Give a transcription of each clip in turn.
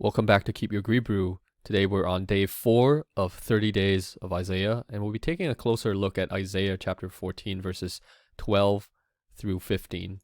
Welcome back to Keep Your Greed Brew. Today we're on day 4 of 30 days of Isaiah, and we'll be taking a closer look at Isaiah chapter 14, verses 12 through 15.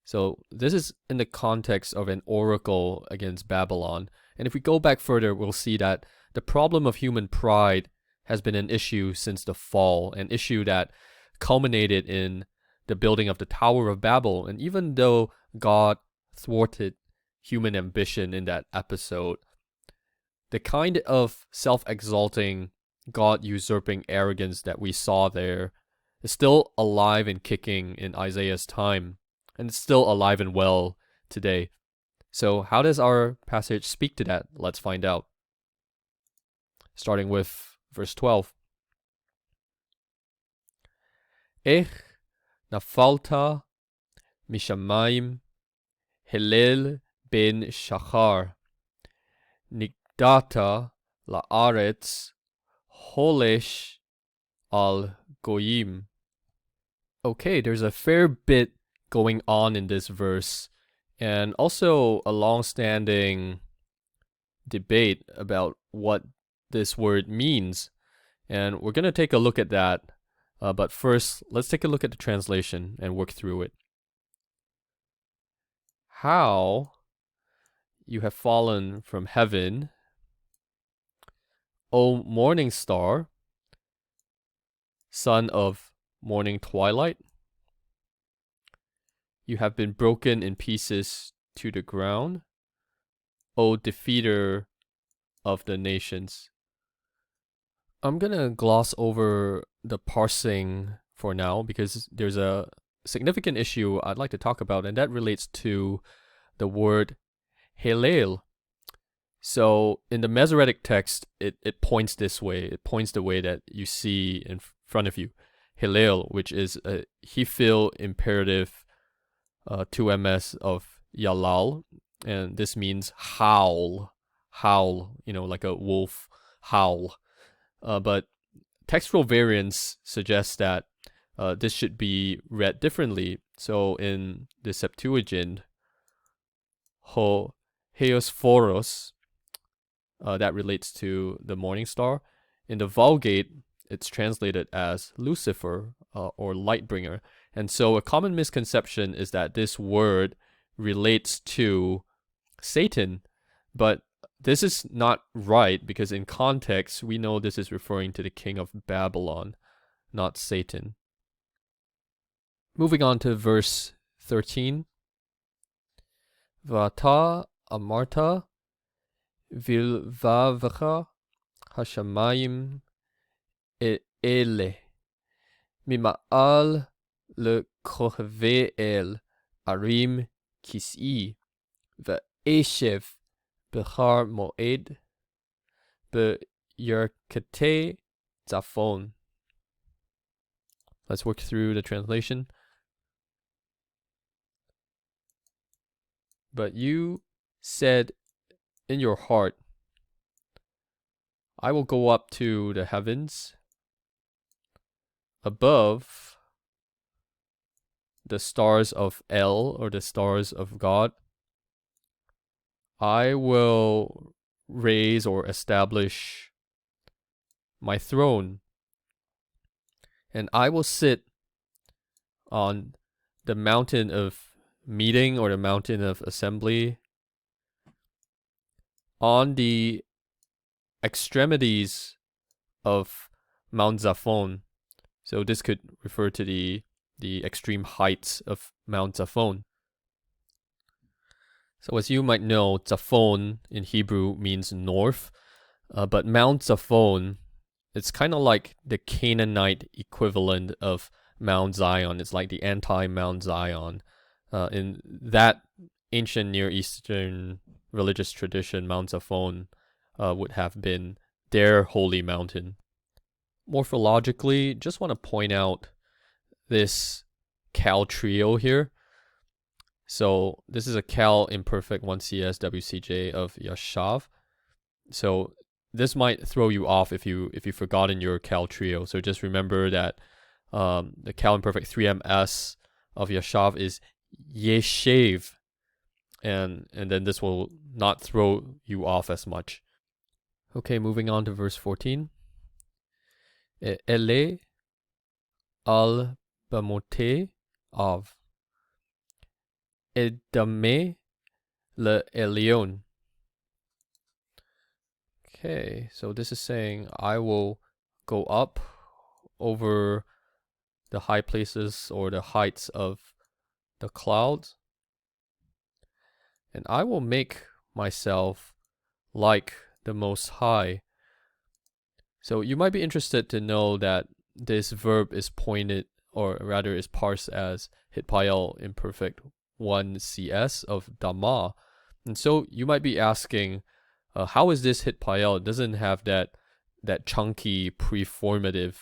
So this is in the context of an oracle against Babylon. And if we go back further, we'll see that the problem of human pride has been an issue since the fall, an issue that culminated in the building of the Tower of Babel. And even though God thwarted human ambition in that episode, the kind of self-exalting, God-usurping arrogance that we saw there is still alive and kicking in Isaiah's time, and it's still alive and well today. So how does our passage speak to that? Let's find out. Starting with verse 12. Ech nafalta mishamayim Hillel ben Shachar Nigdata la'aretz holesh al goyim. Okay, there's a fair bit going on in this verse, and also a long-standing debate about what this word means, and we're going to take a look at that. But first, let's take a look at the translation and work through it. How you have fallen from heaven, O morning star, son of morning twilight. You have been broken in pieces to the ground, O defeater of the nations. I'm gonna gloss over the parsing for now because there's a significant issue I'd like to talk about, and that relates to the word Hillel. So in the Masoretic text, it points this way. It points the way that you see in front of you. Hillel, which is a Hifil imperative 2ms of Yalal, and this means howl, like a wolf howl. But textual variants suggest that this should be read differently. So in the Septuagint, ho heosphoros, that relates to the morning star. In the Vulgate, it's translated as Lucifer or light bringer. And so a common misconception is that this word relates to Satan, but this is not right because in context, we know this is referring to the king of Babylon, not Satan. Moving on to verse 13. Vata amarta vilvavcha hashamayim ele mima'al le kohve el arim kis'i ve'eshev bechar moed be'yerkate zafon. Let's work through the translation. But you said in your heart, I will go up to the heavens above the stars of El, or the stars of God. I will raise or establish my throne, and I will sit on the mountain of meeting, or the mountain of assembly, on the extremities of Mount Zaphon. So this could refer to the extreme heights of Mount Zaphon. So as you might know, Zaphon in Hebrew means north, but Mount Zaphon, it's kind of like the Canaanite equivalent of Mount Zion. It's like the anti-Mount Zion. In that ancient Near Eastern religious tradition, Mount Zaphon would have been their holy mountain. Morphologically, just want to point out this cal trio here. So this is a cal imperfect 1CS WCJ of Yashav. So this might throw you off if you've forgotten your cal trio. So just remember that the cal imperfect 3MS of Yashav is Yeshev. and then this will not throw you off as much. Okay, moving on to verse 14. Ele al bamote av edame le Elion. Okay, so this is saying I will go up over the high places or the heights of the clouds, and I will make myself like the Most High. So you might be interested to know that this verb is pointed, or rather is parsed as hitpael imperfect 1cs of dama. And so you might be asking, how is this hitpael? It doesn't have that chunky preformative.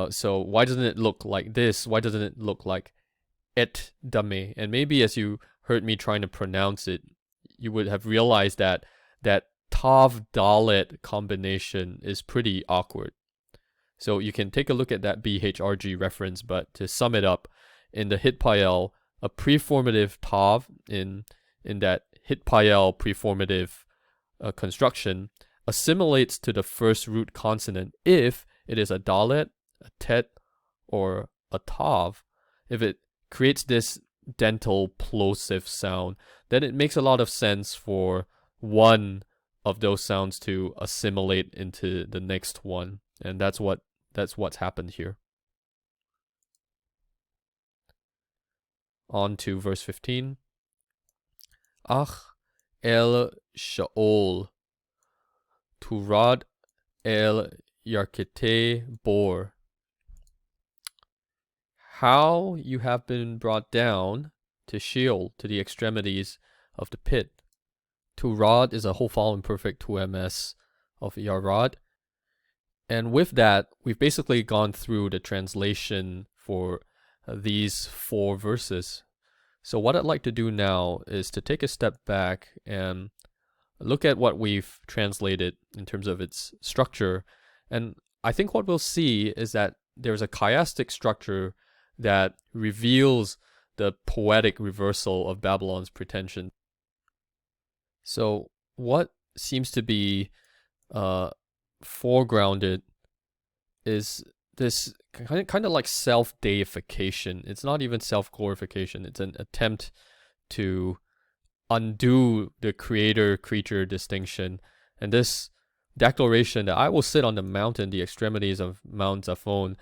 So why doesn't it look like this? Why doesn't it look like et dame? And maybe as you heard me trying to pronounce it, you would have realized that tav dalet combination is pretty awkward. So you can take a look at that BHRG reference, but to sum it up, in the hitpael, a preformative tav in that hitpael preformative construction assimilates to the first root consonant if it is a dalet, a tet, or a tav. If it creates this dental plosive sound, then it makes a lot of sense for one of those sounds to assimilate into the next one, and that's what's happened here. On to verse 15. Ach el Shaol Turad el Yarkete Bor. How you have been brought down to Sheol, to the extremities of the pit. Turad is a whole file imperfect 2ms of Yarad. And with that, we've basically gone through the translation for these 4 verses. So what I'd like to do now is to take a step back and look at what we've translated in terms of its structure. And I think what we'll see is that there's a chiastic structure that reveals the poetic reversal of Babylon's pretension. So what seems to be foregrounded is this kind of like self-deification. It's not even self-glorification. It's an attempt to undo the creator-creature distinction. And this declaration that I will sit on the mountain, the extremities of Mount Zaphon,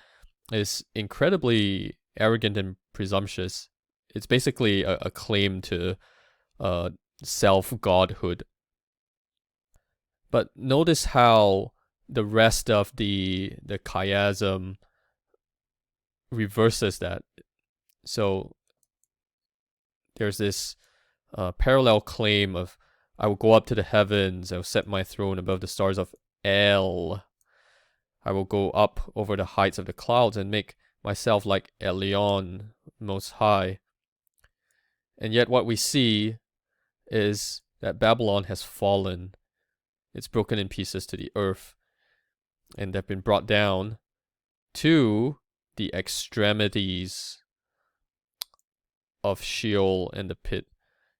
is incredibly arrogant and presumptuous. It's basically a claim to self-godhood. But notice how the rest of the chiasm reverses that. So there's this parallel claim of, I will go up to the heavens, I will set my throne above the stars of El. I will go up over the heights of the clouds and make myself like Elion, Most High. And yet what we see is that Babylon has fallen. It's broken in pieces to the earth, and they've been brought down to the extremities of Sheol and the pit.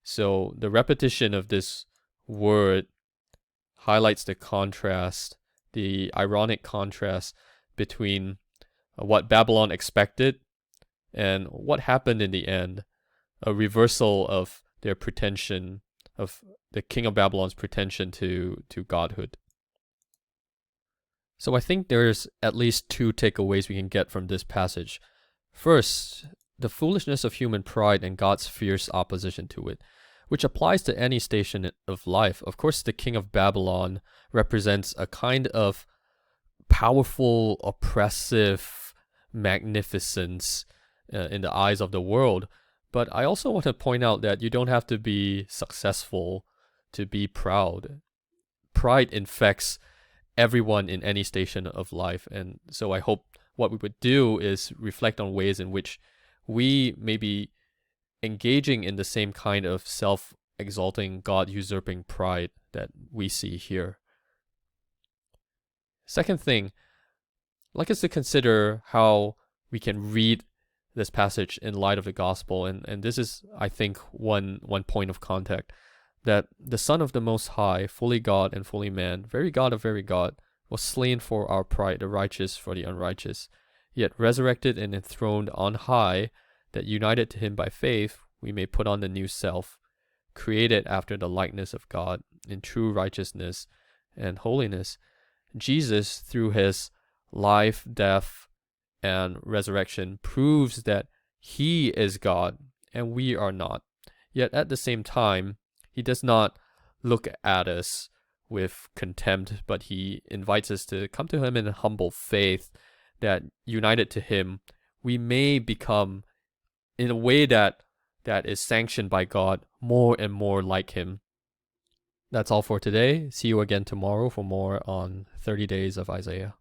So the repetition of this word highlights the contrast, the ironic contrast between what Babylon expected and what happened in the end, a reversal of their pretension, of the king of Babylon's pretension to godhood. So I think there's at least 2 takeaways we can get from this passage. First, the foolishness of human pride and God's fierce opposition to it, which applies to any station of life. Of course, the king of Babylon represents a kind of powerful, oppressive magnificence in the eyes of the world. But I also want to point out that you don't have to be successful to be proud. Pride infects everyone in any station of life. And so I hope what we would do is reflect on ways in which we may be engaging in the same kind of self-exalting, God-usurping pride that we see here. Second thing, I'd like us to consider how we can read this passage in light of the gospel, and this is, I think, one point of contact, that the Son of the Most High, fully God and fully man, very God of very God, was slain for our pride, the righteous for the unrighteous, yet resurrected and enthroned on high, that united to him by faith, we may put on the new self, created after the likeness of God in true righteousness and holiness. Jesus, through his life, death, and resurrection, proves that he is God and we are not. Yet at the same time, he does not look at us with contempt, but he invites us to come to him in humble faith, that united to him, we may become, in a way that is sanctioned by God, more and more like him. That's all for today. See you again tomorrow for more on 30 Days of Isaiah.